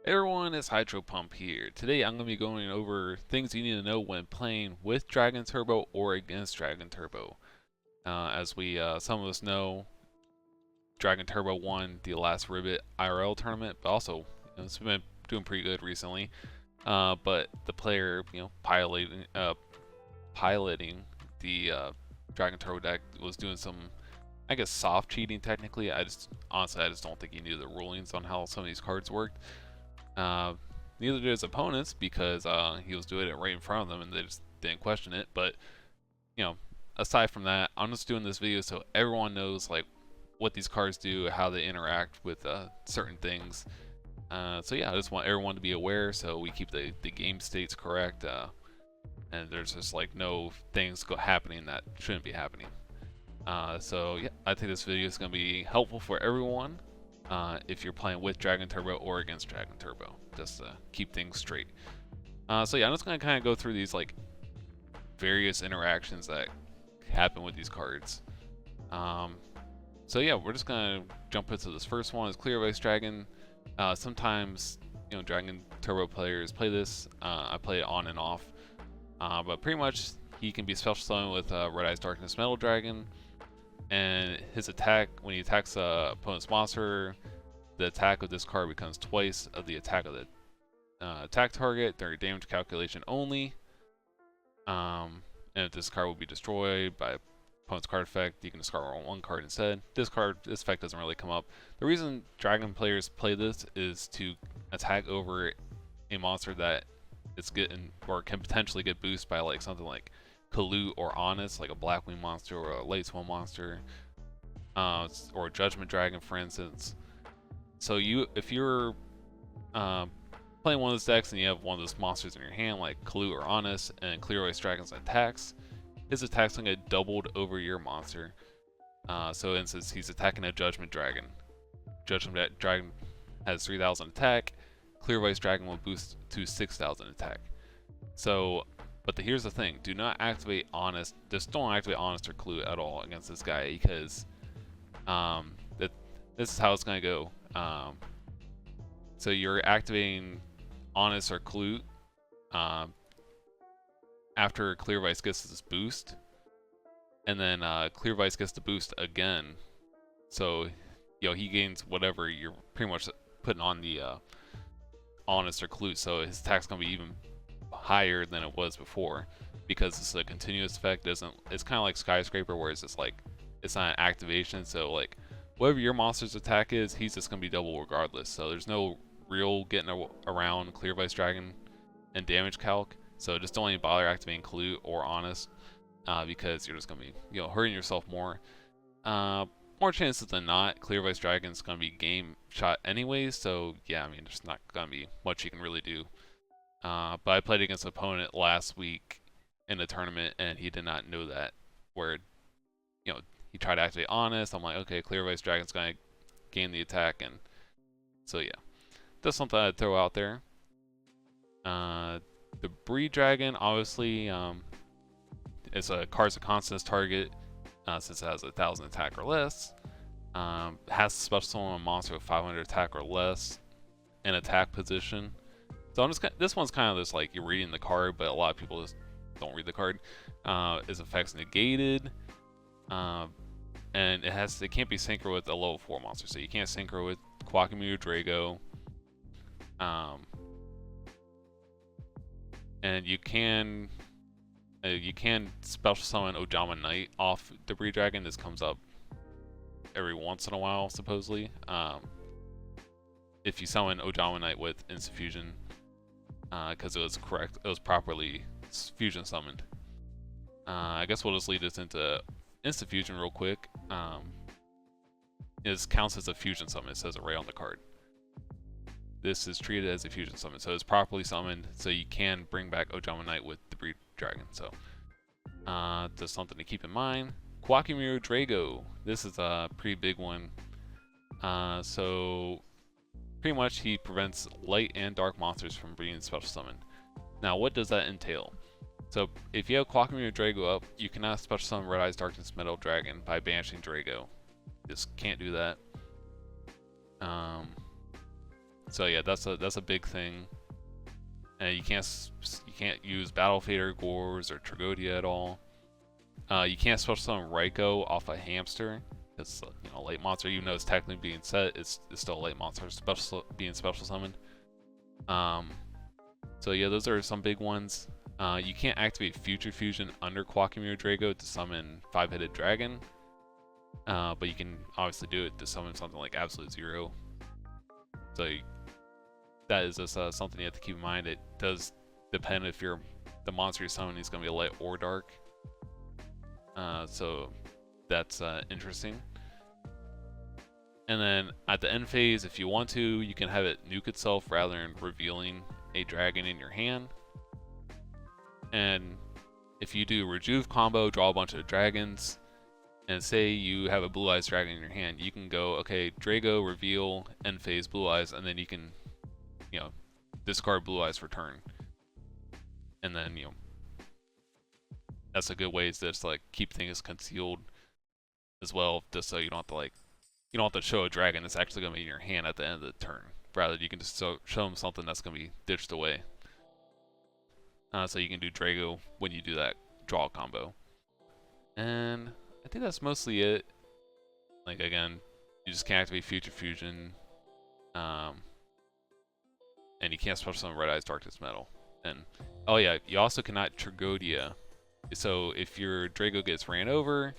Hey everyone, it's Hydro Pump here. Today I'm going to be going over things you need to know when playing with Dragon Turbo or against Dragon Turbo. Some of us know, Dragon Turbo won the last Ribbit IRL tournament, but also it's been doing pretty good recently. But the player, piloting the Dragon Turbo deck was doing some, I guess, soft cheating technically. Honestly, I just don't think he knew the rulings on how some of these cards worked. Uh, Neither did his opponents because he was doing it right in front of them and they just didn't question it. But you know, aside from that, I'm just doing this video so everyone knows like what these cards do, how they interact with certain things. So yeah, I just want everyone to be aware so we keep the game states correct, and there's just like no things happening that shouldn't be happening. So yeah, I think this video is going to be helpful for everyone. If you're playing with Dragon Turbo or against Dragon Turbo, just to keep things straight. So yeah, I'm just gonna kind of go through these like various interactions that happen with these cards. So yeah, we're just gonna jump into this first one. Is Clear Ice Dragon. Sometimes Dragon Turbo players play this. I play it on and off, but pretty much he can be special summoned with Red Eyes Darkness Metal Dragon. And his attack, when he attacks opponent's monster, the attack of this card becomes twice of the attack of the attack target during damage calculation only. And if this card will be destroyed by opponent's card effect, you can discard one card instead. This effect doesn't really come up. The reason Dragon players play this is to attack over a monster that is getting or can potentially get boosted by like something like Kalut or Honest, like a Blackwing monster or a Light Swell monster, or a Judgment Dragon, for instance. So if you're playing one of those decks and you have one of those monsters in your hand, like Kalut or Honest, and Clear Ice Dragon's attacks, his attack's gonna get doubled over your monster. So, for instance, he's attacking a Judgment Dragon. Judgment Dragon has 3,000 attack. Clear Ice Dragon will boost to 6,000 attack. So. But here's the thing: do not activate Honest. Just don't activate Honest or Kalut at all against this guy because this is how it's gonna go. So you're activating Honest or Kalut after Clear Vice gets this boost, and then Clear Vice gets the boost again. So he gains whatever you're pretty much putting on the Honest or Kalut. So his attack's gonna be even higher than it was before because it's a continuous effect. It's kind of like Skyscraper, where it's just like it's not an activation, so like whatever your monster's attack is, he's just gonna be double regardless. So there's no real getting around Clear Vice Dragon and damage calc. So just don't even bother activating Kalut or Honest because you're just gonna be hurting yourself more. More chances than not, Clear Vice Dragon's gonna be game shot anyways. So yeah, I mean there's not gonna be much you can really do. But I played against an opponent last week in a tournament, and he did not know that. Where, he tried to activate Honest. I'm like, okay, Clear Vice Dragon's gonna gain the attack, and so yeah, that's something I'd throw out there. The Breed Dragon, obviously, it's a card's a constant target since it has 1,000 attack or less. Has to special summon a monster with 500 attack or less in attack position. So this one's kind of just like you're reading the card, but a lot of people just don't read the card. Its effects negated, and it can't be synchro with a level 4 monster, so you can't synchro with Quackamiru Drago. And you can special summon Ojama Knight off the Breed Dragon. This comes up every once in a while, supposedly. If you summon Ojama Knight with Insta-Fusion. Because it was properly fusion summoned. I guess we'll just lead this into Insta-Fusion real quick. It counts as a fusion summon, it says it right on the card. This is treated as a fusion summon, so it's properly summoned, so you can bring back Ojama Knight with the Breed Dragon. So, just something to keep in mind. Quackamiru Drago, this is a pretty big one. So pretty much he prevents light and dark monsters from being special summoned. Now what does that entail? So if you have Quackamiru Drago up, you cannot special summon Red Eyes Darkness Metal Dragon by banishing Drago. Just can't do that. So yeah, that's a big thing. And you can't use Battle Fader, Gores, or Tragodia at all. You can't special summon Raikou off a Hamster. It's late monster, even though it's technically being set, it's still a late monster being special summoned. So yeah, those are some big ones. You can't activate Future Fusion under Quackmere Drago to summon 5-headed dragon, but you can obviously do it to summon something like Absolute Zero. So that is just something you have to keep in mind. It does depend if the monster you're summoning is going to be light or dark. So that's interesting. And then at the end phase, if you want to, you can have it nuke itself rather than revealing a dragon in your hand. And if you do Rejuve combo, draw a bunch of dragons, and say you have a Blue Eyes dragon in your hand, you can go, okay, Drago, reveal, end phase, Blue Eyes, and then you can, discard Blue Eyes for turn. And then, that's a good way to just keep things concealed as well, just so you don't have to show a dragon that's actually going to be in your hand at the end of the turn. Rather, you can just show them something that's going to be ditched away. So you can do Drago when you do that draw combo. And I think that's mostly it. Again, you just can't activate Future Fusion. And you can't special summon Red Eyes Darkness Metal. And, oh yeah, you also cannot Tragodia. So if your Drago gets ran over,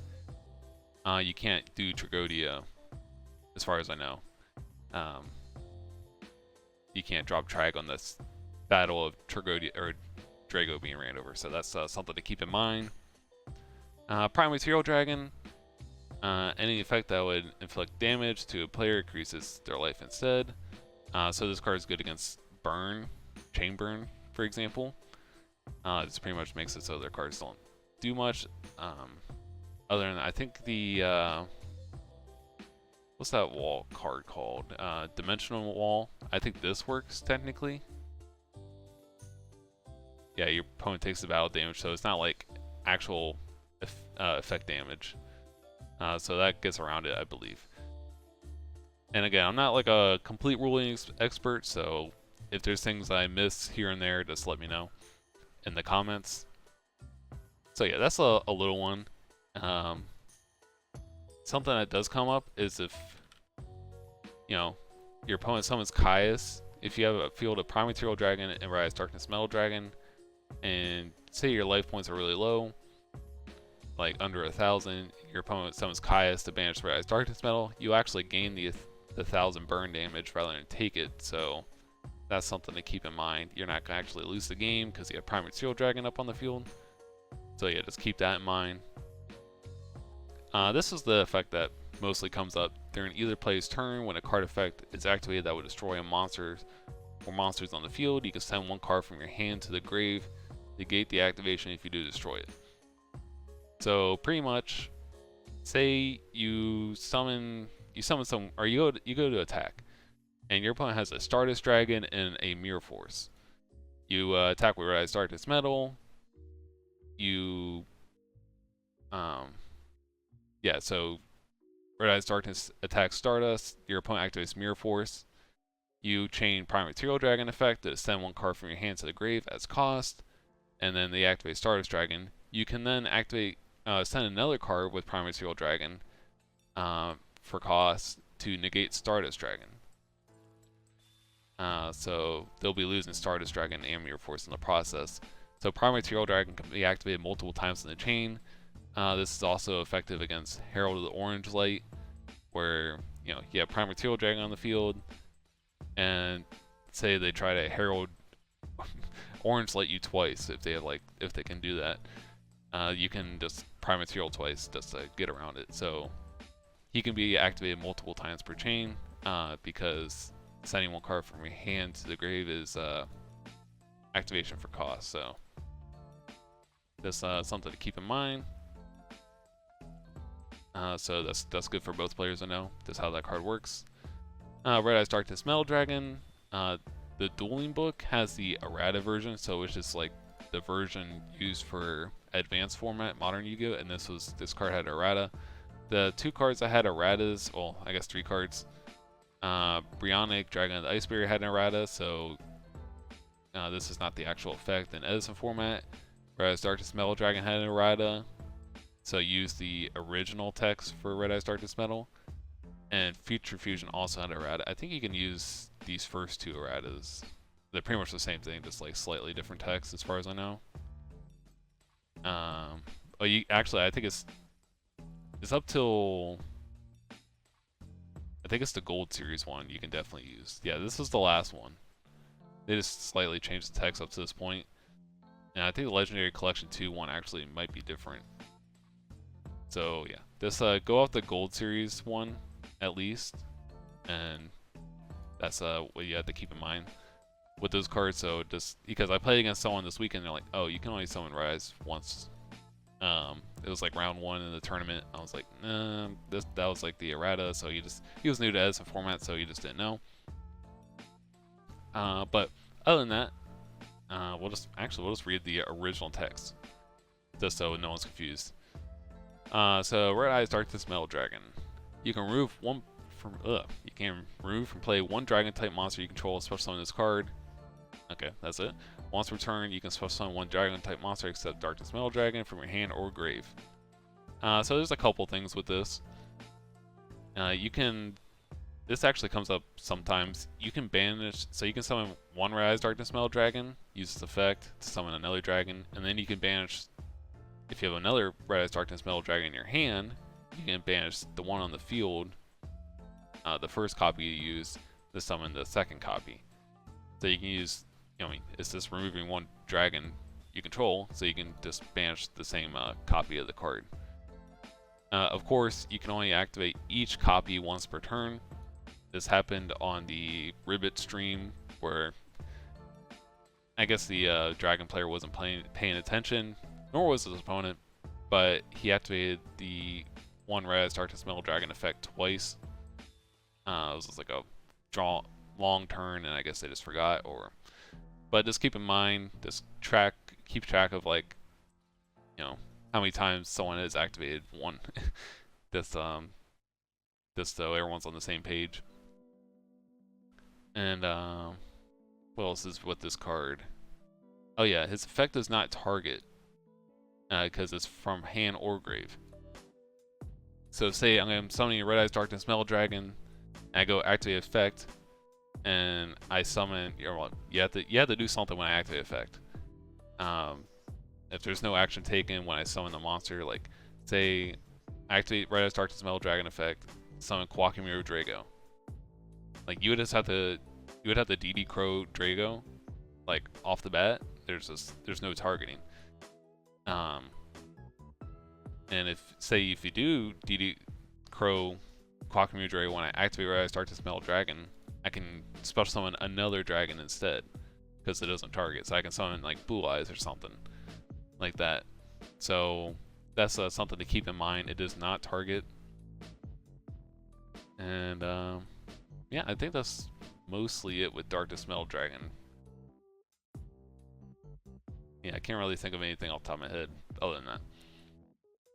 you can't do Tragodia, as far as I know. You can't drop Trag on this battle of Tragodia or Drago being ran over, so that's something to keep in mind. Prime Material Dragon, any effect that would inflict damage to a player increases their life instead. So this card is good against burn, chain burn, for example. This pretty much makes it so their cards don't do much. Other than that, I think the what's that wall card called? Dimensional Wall. I think this works technically. Yeah, your opponent takes the battle damage, so it's not like actual effect damage. So that gets around it, I believe. And again, I'm not like a complete ruling expert, so if there's things I miss here and there, just let me know in the comments. So yeah, that's a little one. Something that does come up is if your opponent summons Caius. If you have a field of Prime Material Dragon and Rise Darkness Metal Dragon, and say your life points are really low, like under 1,000, your opponent summons Caius to banish Rise Darkness Metal, you actually gain the 1,000 burn damage rather than take it. So that's something to keep in mind. You're not going to actually lose the game because you have Prime Material Dragon up on the field. So yeah, just keep that in mind. This is the effect that mostly comes up during either player's turn. When a card effect is activated that would destroy a monster or monsters on the field, you can send one card from your hand to the grave, negate the activation if you do destroy it. So pretty much, say you summon some, or you go to attack, and your opponent has a Stardust Dragon and a Mirror Force. You attack with Red Eyes Darkness Metal. So Red Eyes Darkness attacks Stardust. Your opponent activates Mirror Force. You chain Prime Material Dragon effect to send one card from your hand to the grave as cost, and then they activate Stardust Dragon. You can then activate send another card with Prime Material Dragon for cost to negate Stardust Dragon. So they'll be losing Stardust Dragon and Mirror Force in the process. So Prime Material Dragon can be activated multiple times in the chain. This is also effective against Herald of the Orange Light, where you have Prime Material Dragon on the field, and say they try to Herald Orange Light you twice. If they can do that, you can just Prime Material twice just to get around it. So he can be activated multiple times per chain because sending one card from your hand to the grave is activation for cost. So that's something to keep in mind. So that's good for both players to know. That's how that card works. Red Eyes Darkness Metal Dragon. The Dueling Book has the errata version, so it's just like the version used for advanced format, modern Yu-Gi-Oh, and this card had errata. The two cards that had erratas, well, I guess 3 cards, Brionic, Dragon of the Ice Barrier had an errata, so this is not the actual effect in Edison format. Red Eyes Darkness Metal Dragon had an errata, so use the original text for Red Eyes Darkness Metal. And Future Fusion also had an errata. I think you can use these first two erratas. They're pretty much the same thing, just like slightly different text as far as I know. Oh, you actually, I think it's up till, I think it's the Gold Series one you can definitely use. Yeah, this is the last one. They just slightly changed the text up to this point. And I think the Legendary Collection 2 one actually might be different. So yeah, this go off the Gold Series one at least, and that's what you have to keep in mind with those cards. So just because I played against someone this weekend, they're like, oh, you can only summon Rise once. It was like round 1 in the tournament. I was like, nah, that was like the errata. So he was new to Edison format, so he just didn't know. But other than that, we'll just read the original text, just so no one's confused. So Red Eyes Darkness Metal Dragon. You can remove from play one dragon type monster you control, special summon this card. Okay, that's it. Once returned, you can special summon one dragon type monster except Darkness Metal Dragon from your hand or grave. So there's a couple things with this. This actually comes up sometimes. You can banish, so you can summon one Red Eyes Darkness Metal Dragon, use this effect to summon another dragon, and then you can banish, if you have another Red Eyes Darkness Metal Dragon in your hand, you can banish the one on the field, the first copy you use, to summon the second copy. So you can use, it's just removing one dragon you control, so you can just banish the same copy of the card. Of course, you can only activate each copy once per turn. This happened on the Ribbit stream, where I guess the dragon player wasn't paying attention, nor was his opponent, but he activated the one Red Eyes Darkness Metal Dragon effect twice. It was just like a long turn, and I guess they just forgot, but just keep in mind, just keep track of how many times someone has activated one. just so everyone's on the same page. And what else is with this card? Oh yeah, his effect does not target, because it's from hand or grave. So say I'm summoning a Red Eyes Darkness Metal Dragon, and I go activate effect, and I summon. You have to do something when I activate effect. If there's no action taken when I summon the monster, like say activate Red Eyes Darkness Metal Dragon effect, summon Quackmiro Drago. Like you would have to DD Crow Drago, like off the bat. There's no targeting. And if you do DD Crow Quackmiro Drago when I activate Red Eyes Darkness Metal Dragon, I can special summon another dragon instead, because it doesn't target. So I can summon like Blue Eyes or something like that. So that's something to keep in mind. It does not target. And yeah, I think that's mostly it with Darkness Metal Dragon. Yeah, I can't really think of anything off the top of my head other than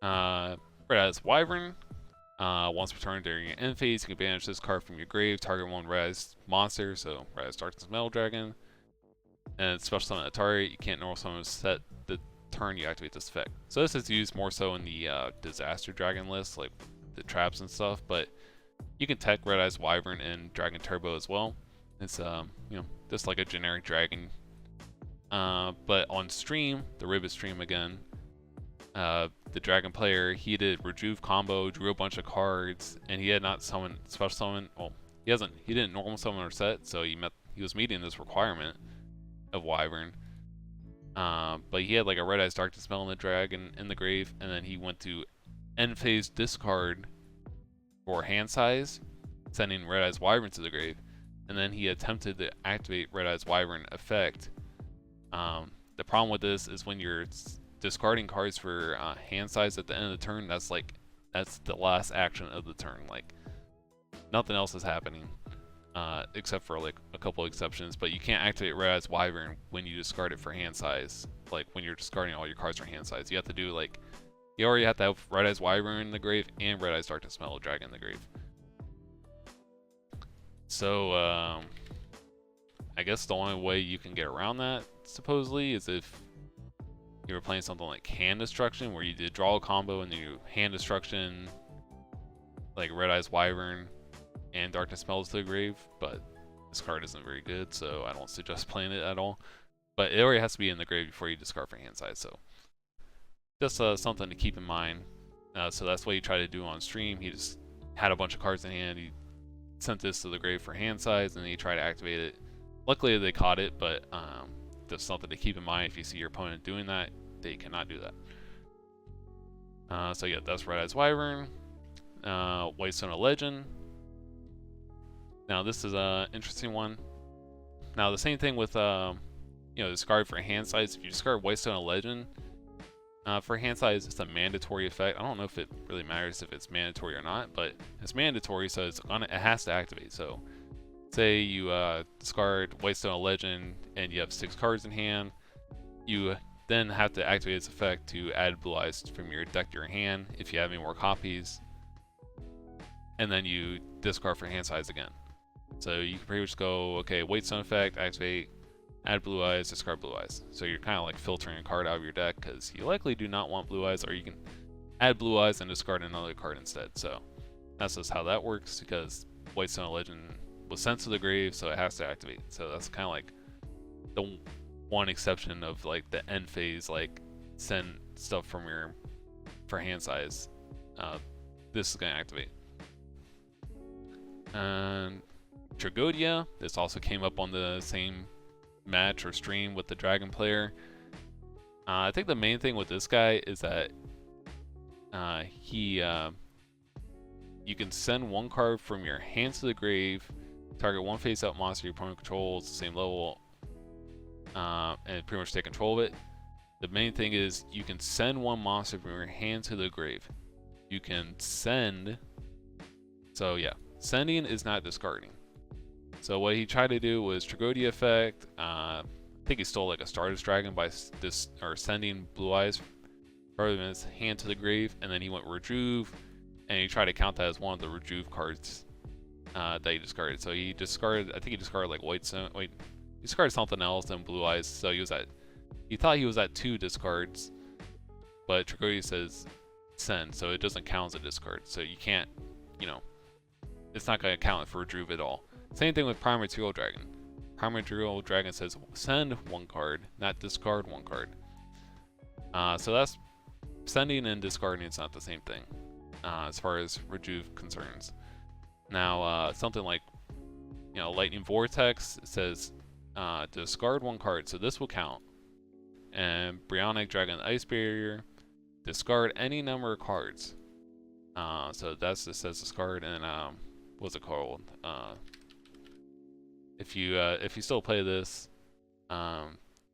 that. Red Eyes Wyvern. Once returned during your end phase, you can banish this card from your grave, target one Red Eyes monster, so Red Eyes Darkness Metal Dragon. And special summon a target. You can't normal summon set the turn you activate this effect. So this is used more so in the Disaster Dragon list, like the traps and stuff, but you can tech Red Eyes Wyvern in Dragon Turbo as well. It's just like a generic dragon. But on stream, the Ribbit stream again, the dragon player, he did Rejuve combo, drew a bunch of cards, and he had not summoned special summon. Well, he didn't normal summon or set, so he was meeting this requirement of Wyvern. But he had like a Red Eyes Darkness Metal in the dragon in the grave, and then he went to end phase discard for hand size, sending Red Eyes Wyvern to the grave, and then he attempted to activate Red Eyes Wyvern effect. The problem with this is when you're discarding cards for hand size at the end of the turn, that's the last action of the turn. Like nothing else is happening, except for like a couple exceptions. But you can't activate Red Eyes Wyvern when you discard it for hand size. Like when you're discarding all your cards for hand size, you have to do you already have to have Red Eyes Wyvern in the grave and Red Eyes Darkness Metal Dragon in the grave. So I guess the only way you can get around that supposedly is if you were playing something like hand destruction, where you did draw a combo and then you hand destruction, like Red Eyes Wyvern and Darkness Smells to the Grave. But this card isn't very good, so I don't suggest playing it at all. But it already has to be in the grave before you discard for hand size, so just something to keep in mind. So that's what he tried to do on stream. He just had a bunch of cards in hand. He sent this to the grave for hand size, and then he tried to activate it. Luckily, they caught it, but just something to keep in mind. If you see your opponent doing that, they cannot do that. So yeah, that's Red Eyes Wyvern. Whitestone of Legend. Now this is an interesting one. Now the same thing with discard for hand size. If you discard Whitestone of Legend for hand size, it's a mandatory effect. I don't know if it really matters if it's mandatory or not, but it's mandatory, so it has to activate. So say you discard Whitestone of Legend and you have 6 cards in hand, you then have to activate its effect to add Blue Eyes from your deck to your hand if you have any more copies, and then you discard for hand size again. So you can pretty much go, okay, Whitestone effect, activate, add Blue Eyes, discard Blue Eyes. So you're kind of like filtering a card out of your deck because you likely do not want Blue Eyes, or you can add Blue Eyes and discard another card instead. So that's just how that works, because Whitestone Legend was sent to the grave, so it has to activate. So that's kind of like the one exception of like the end phase, like send stuff from your for hand size. This is going to activate. And Tragodia, this also came up on the same match or stream with the Dragon player. I think the main thing with this guy is that you can send 1 card from your hand to the grave, target 1 face-up monster your opponent controls, the same level, and pretty much take control of it. The main thing is you can send 1 monster from your hand to the grave. You can send, so yeah, sending is not discarding. So what he tried to do was Tragodia effect. I think he stole like a Stardust Dragon by sending Blue Eyes from his hand to the grave, and then he went Rejuve, and he tried to count that as one of the Rejuve cards that he discarded. So he discarded, I think he discarded like he discarded something else than Blue Eyes. So he thought he was at 2 discards, but Tragodia says send, so it doesn't count as a discard. So you can't, it's not going to count for Rejuve at all. Same thing with Prime Material Dragon. Prime Material Dragon says send 1 card, not discard 1 card. So that's sending and discarding. It's not the same thing as far as Rejuve concerns. Now something like Lightning Vortex says discard 1 card, so this will count. And Bryonic Dragon Ice Barrier, discard any number of cards. So that's just says discard. And what's it called? If you still play this,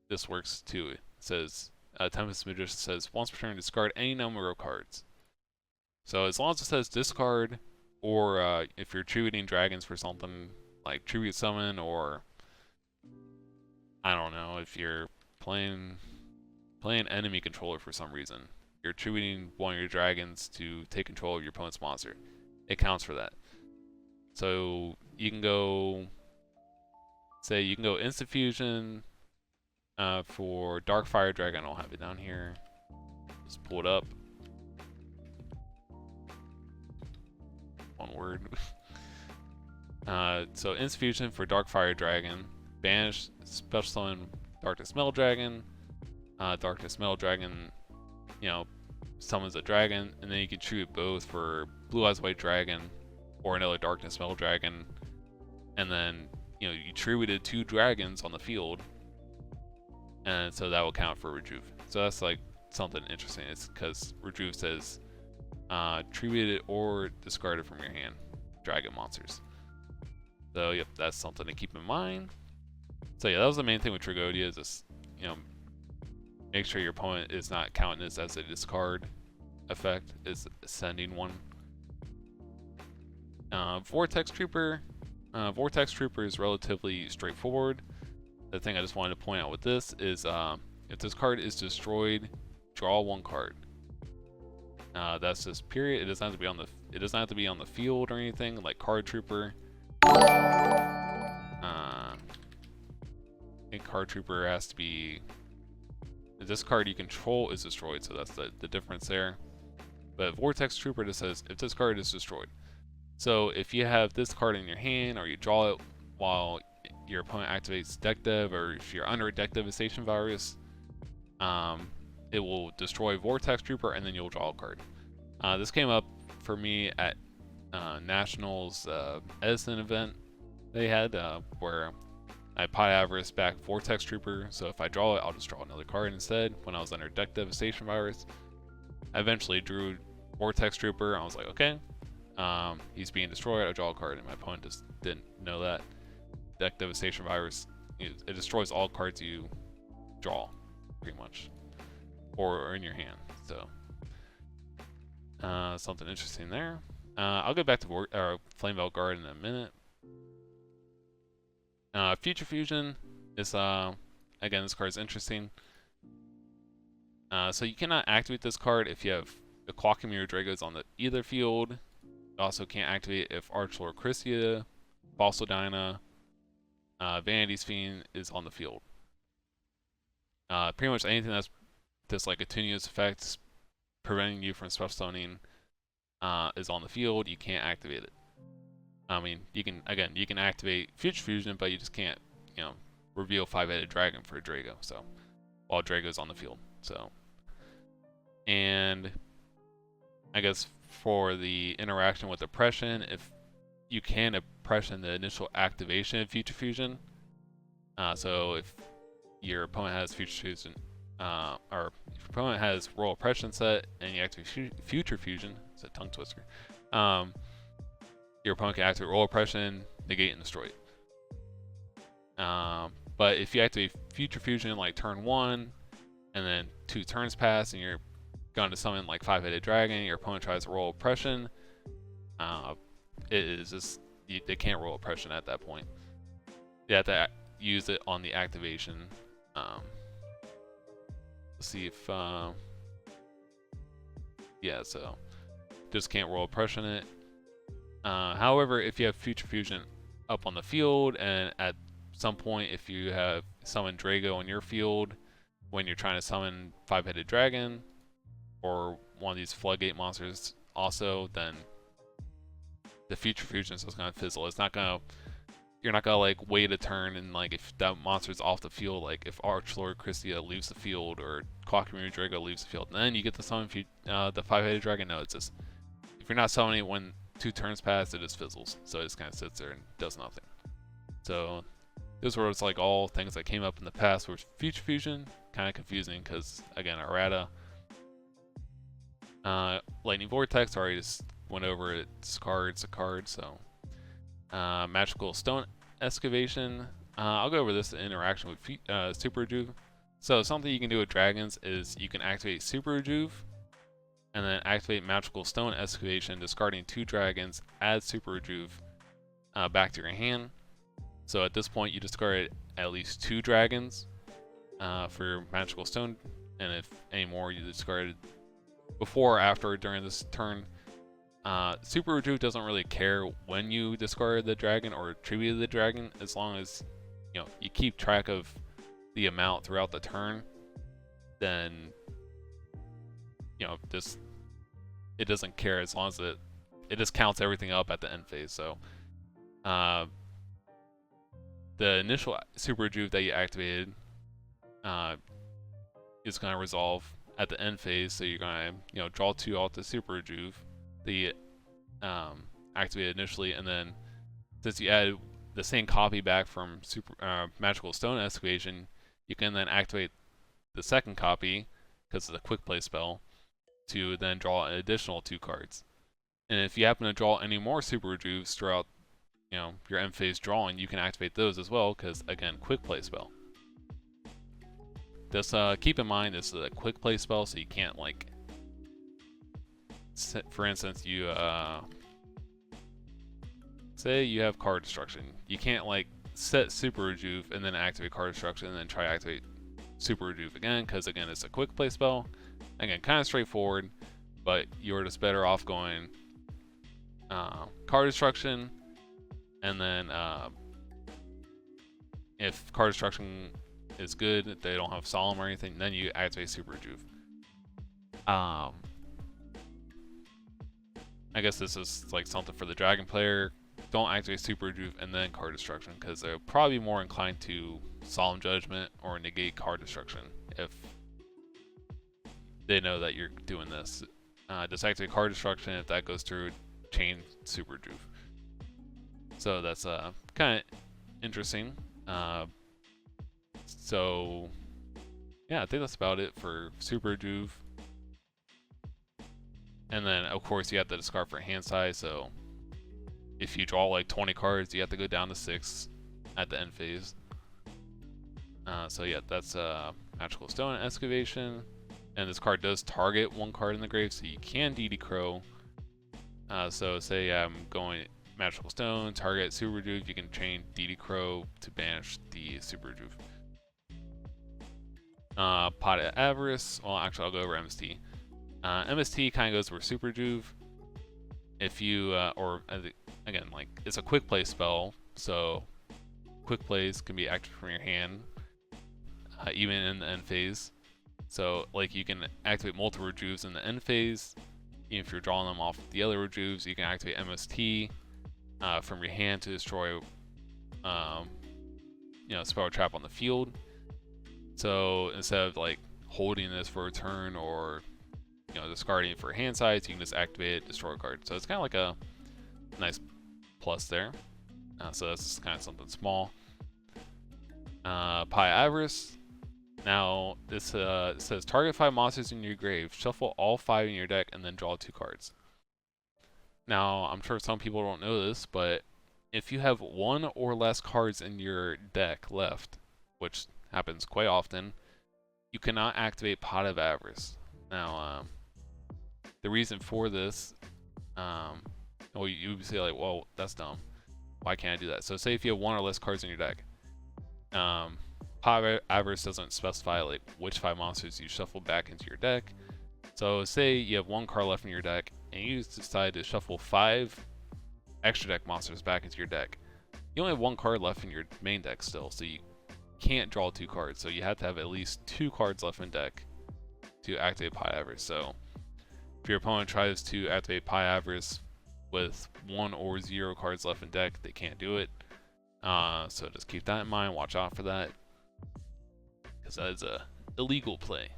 this works too. It says Tempest Magician says once per turn discard any number of cards. So as long as it says discard, or if you're tributing dragons for something like Tribute Summon, or I don't know, if you're playing enemy controller for some reason, you're tributing one of your dragons to take control of your opponent's monster, it counts for that. So you can go, say you can go Instant Fusion for Dark Fire Dragon. I'll have it down here. Just pull it up. One word. So Instant Fusion for Dark Fire Dragon. Banish Special Summon Darkness Metal Dragon. Darkness Metal Dragon, summons a dragon, and then you can tribute both for Blue Eyes White Dragon or another Darkness Metal Dragon, and then you tributed 2 dragons on the field, and so that will count for Rejuve. So that's like something interesting. It's because Rejuve says tributed or discarded from your hand dragon monsters. So yep, that's something to keep in mind. So yeah, that was the main thing with Tragodia, is just make sure your opponent is not counting this as a discard effect, is sending 1. Vortex Trooper. Vortex Trooper is relatively straightforward. The thing I just wanted to point out with this is if this card is destroyed, draw 1 card. That's just period. It doesn't have to be on the field or anything like Card Trooper. I think Card Trooper has to be... This card you control is destroyed, so that's the difference there. But Vortex Trooper just says if this card is destroyed. So if you have this card in your hand, or you draw it while your opponent activates Deck Dev, or if you're under a Deck Devastation virus, it will destroy Vortex Trooper, and then you'll draw a card. This came up for me at Nationals Edison event they had, where I Pot Avarice back Vortex Trooper, so if I draw it, I'll just draw another card instead when I was under Deck Devastation virus. I eventually drew Vortex Trooper. I was like, okay, he's being destroyed, I draw a card, and my opponent just didn't know that. Deck Devastation virus, it destroys all cards you draw, pretty much, or in your hand, so something interesting there. I'll get back to Flame Belt Guard in a minute. Future Fusion is, again, this card is interesting. So you cannot activate this card if you have the Quackmere Dragos on the either field. You also can't activate if Archlord Christia, Fossil Dyna, Vanity's Fiend is on the field. Pretty much anything that's like a Tunia's effect preventing you from special summoning is on the field, you can't activate it. I mean, you can activate Future Fusion, but you just can't, reveal 5-headed dragon for a Drago. So, while Drago's on the field. So, and I guess for the interaction with Oppression, if you can Oppression the initial activation of Future Fusion. So if your opponent has Future Fusion, or if your opponent has Royal Oppression set and you activate Future Fusion, it's a tongue twister. Your opponent can activate Royal Oppression, negate, and destroy it. But if you activate Future Fusion like turn 1, and then 2 turns pass, and you're going to summon like 5-headed dragon, your opponent tries Royal Oppression, it is just, they can't Royal Oppression at that point. You have to use it on the activation. Let's see if, yeah, so just can't Royal Oppression it. However, if you have Future Fusion up on the field, and at some point if you have summoned Drago on your field when you're trying to summon 5-headed dragon or one of these floodgate monsters also, then the Future Fusion is just gonna fizzle. It's not gonna, you're not gonna like wait a turn, and like if that monster's off the field, like if Archlord Christia leaves the field or Quackmere Drago leaves the field, and then you get to summon the 5-headed dragon. No, it's just, if you're not summoning when 2 turns pass, it just fizzles. So it just kind of sits there and does nothing. So this was like all things that came up in the past with Future Fusion. Kind of confusing because, again, errata. Lightning Vortex, already just went over it. It's a card, so. Magical Stone Excavation. I'll go over this in interaction with Super Rejuve. So something you can do with dragons is you can activate Super Rejuve, and then activate Magical Stone Excavation, discarding 2 dragons, add Super Rejuve back to your hand. So at this point, you discarded at least 2 dragons for your Magical Stone, and if any more you discarded before or after during this turn. Super Rejuve doesn't really care when you discard the dragon or tribute the dragon, as long as you keep track of the amount throughout the turn. Then it doesn't care, as long as it just counts everything up at the end phase. So the initial Super Rejuve that you activated is going to resolve at the end phase. So you're going to draw 2 off the Super Rejuve that you activated initially, and then since you added the same copy back from Magical Stone Excavation, you can then activate the second copy, because it's a quick play spell, to then draw an additional 2 cards. And if you happen to draw any more Super Rejuves throughout your end phase drawing, you can activate those as well, because again, quick play spell. Just keep in mind this is a quick play spell, so you can't like, for instance, you say you have card destruction. You can't like set Super Rejuve and then activate card destruction and then try to activate Super Rejuve again, because again, it's a quick play spell. Again, kind of straightforward, but you're just better off going card destruction, And then if card destruction is good, they don't have solemn or anything, then you activate Super Juve. I guess this is like something for the Dragon player. Don't activate Super Juve and then card destruction, because they're probably more inclined to Solemn Judgment or negate card destruction if they know that you're doing this. Just activate card destruction. If that goes through, chain Super Juve. So that's kind of interesting. So yeah, I think that's about it for Super Juve. And then of course you have to discard for hand size. So if you draw like 20 cards, you have to go down to 6 at the end phase. So yeah, that's Magical Stone Excavation. And this card does target one card in the grave, so you can DD Crow. So say I'm going Magical Stone, target Super Juve, you can chain DD Crow to banish the Super Juve. Pot of Avarice, well actually I'll go over MST. MST kind of goes over Super Juve. If you, again, like it's a quick play spell, so quick plays can be active from your hand, even in the end phase. So like you can activate multiple Rejuves in the end phase. Even if you're drawing them off the other Rejuves, you can activate MST from your hand to destroy, spell or trap on the field. So instead of like holding this for a turn or discarding it for hand size, you can just activate it, destroy a card. So it's kind of like a nice plus there. So that's kind of something small. Pie Avarice. Now this says target 5 monsters in your grave, shuffle all 5 in your deck, and then draw 2 cards. Now I'm sure some people don't know this, but if you have 1 or less cards in your deck left, which happens quite often, you cannot activate Pot of Avarice. Now the reason for this, well, you would say like, well, that's dumb. Why can't I do that? So say if you have 1 or less cards in your deck, Pot of Avarice doesn't specify like which 5 monsters you shuffle back into your deck. So say you have 1 card left in your deck, and you decide to shuffle 5 extra deck monsters back into your deck. You only have 1 card left in your main deck still, so you can't draw 2 cards. So you have to have at least 2 cards left in deck to activate Pie Avarice. So if your opponent tries to activate Pie Avarice with 1 or 0 cards left in deck, they can't do it. So just keep that in mind. Watch out for that, because that is a illegal play.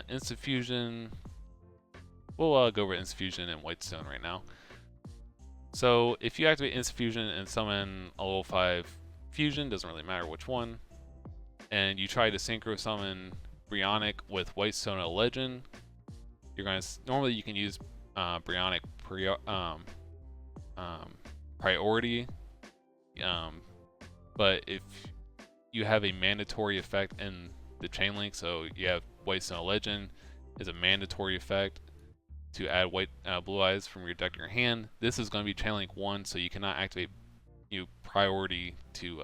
Instant Fusion. We'll go over Instant Fusion and Whitestone right now. So if you activate Instant Fusion and summon a level 5 fusion, doesn't really matter which one, and you try to synchro summon Brionic with Whitestone, a legend, you're gonna normally you can use Brionic priority, but if you have a mandatory effect in the chain link, so you have Whitestone, a legend is a mandatory effect to add blue eyes from your deck to your hand. This is going to be chain link 1, so you cannot activate priority to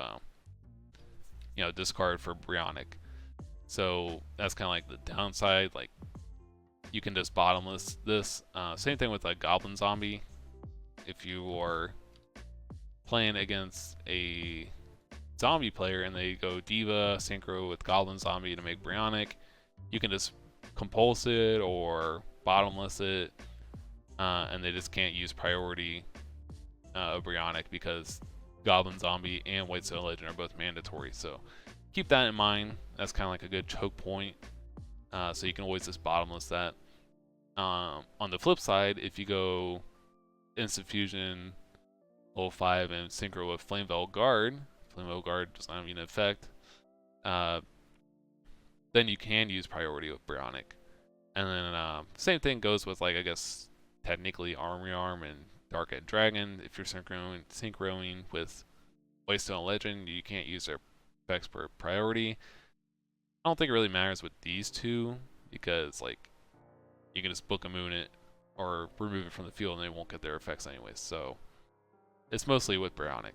discard for Brionic. So that's kind of like the downside. Like you can just bottomless this. Same thing with a Goblin Zombie. If you are playing against a zombie player and they go Diva synchro with Goblin Zombie to make Brionic, you can just compulse it or bottomless it, and they just can't use priority of Brionic because Goblin Zombie and Whitestone Legend are both mandatory. So keep that in mind. That's kind of like a good choke point. So you can always just bottomless that. On the flip side, if you go Instant Fusion level 5 and synchro with Flame Veil Guard does not have an effect, then you can use priority with Brionic. And then same thing goes with, like, I guess technically Armory Arm and Dark Ed Dragon. If you're synchroing with Whitestone Legend, you can't use their effects per priority. I don't think it really matters with these two, because like you can just book a moon it or remove it from the field and they won't get their effects anyways. So it's mostly with Brionic.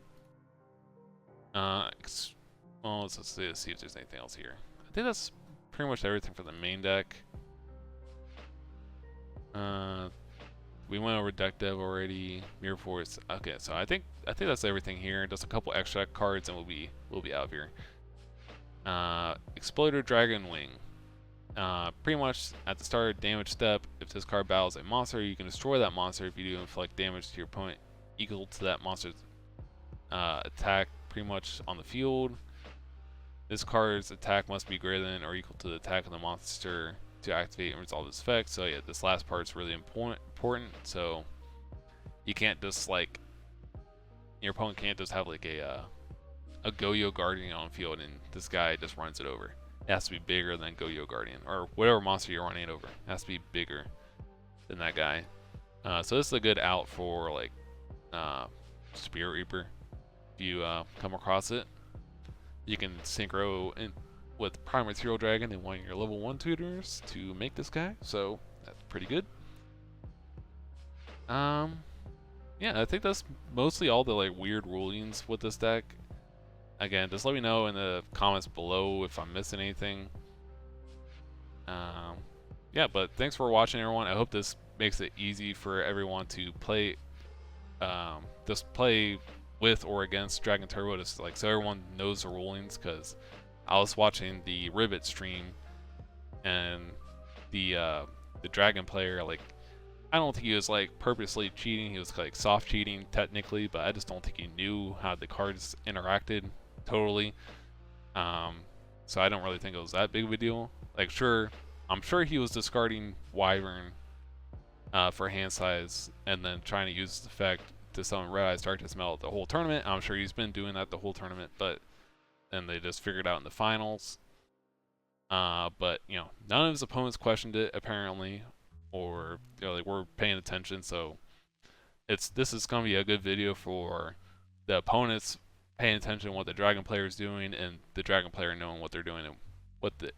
Well, let's see if there's anything else here. I think that's pretty much everything for the main deck. we went over deck dev already. Mirror Force. Okay, so I think that's everything here. Just a couple extra cards, and we'll be out of here. Exploder Dragon Wing. Pretty much at the start of damage step, if this card battles a monster, you can destroy that monster. If you do inflict damage to your opponent equal to that monster's attack, pretty much on the field. This card's attack must be greater than or equal to the attack of the monster to activate and resolve this effect. So yeah, this last part's really important. So you can't just like, your opponent can't just have like a Goyo Guardian on field and this guy just runs it over. It has to be bigger than Goyo Guardian, or whatever monster you're running it over. It has to be bigger than that guy. So this is a good out for like Spirit Reaper. If you come across it, you can synchro in with Prime Material Dragon and one of your level 1 tutors to make this guy. So that's pretty good. Yeah, I think that's mostly all the like weird rulings with this deck. Again, just let me know in the comments below if I'm missing anything. Yeah, but thanks for watching, everyone. I hope this makes it easy for everyone to play, just play with or against Dragon Turbo, just like so everyone knows the rulings. Because I was watching the Ribbit stream, and the Dragon player, like, I don't think he was like purposely cheating. He was like soft cheating technically, but I just don't think he knew how the cards interacted totally. So I don't really think it was that big of a deal. Like, I'm sure he was discarding Wyvern for hand size and then trying to use this effect to summon Red Eyes Darkness Melt the whole tournament. I'm sure he's been doing that the whole tournament, but then they just figured out in the finals. But you know, none of his opponents questioned it apparently, or you know, they were paying attention. So this is gonna be a good video for the opponents paying attention to what the Dragon player is doing, and the Dragon player knowing what they're doing, and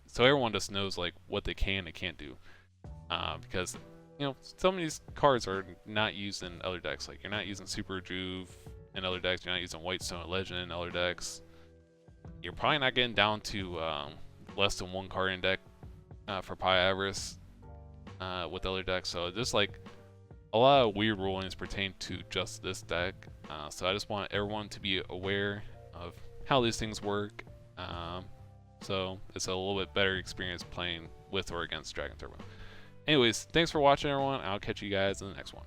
so everyone just knows like what they can and can't do. Because you know, some of these cards are not used in other decks. Like, you're not using Super Juve in other decks. You're not using Whitestone Legend in other decks. You're probably not getting down to less than one card in deck for Pi Avarice with other decks. So just like a lot of weird rulings pertain to just this deck. So I just want everyone to be aware of how these things work. So it's a little bit better experience playing with or against Dragon Turbo. Anyways, thanks for watching, everyone. I'll catch you guys in the next one.